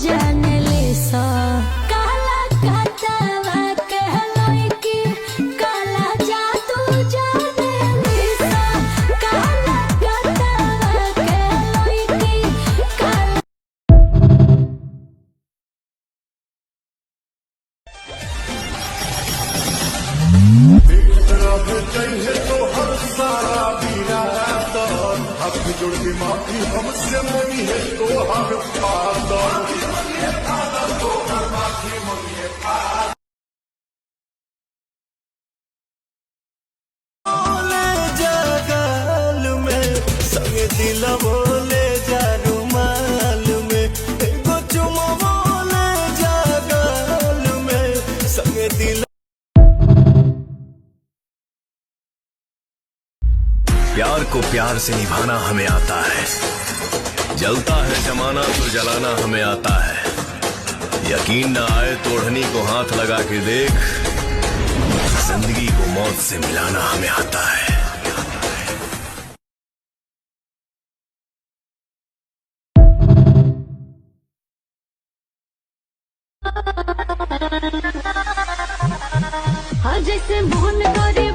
जान ले सा काला कतवा कहलोई की काला जादू जान ले सा काला कतवा कहलोई की काला। चाहिए तो हर सारा पीना तो हाथ जोड़ के माफी हमसे मनी है तो हर फादर जगल में संग दिल बोले जा रुमाल में एगो चुमा बोले जगल में संग दिल। प्यार को प्यार से निभाना हमें आता है, जलता है जमाना तो जलाना हमें आता है। यकीन न आए तो ओढ़नी को हाथ लगा के देख, जिंदगी को मौत से मिलाना हमें आता है। हाँ जैसे मोहन करे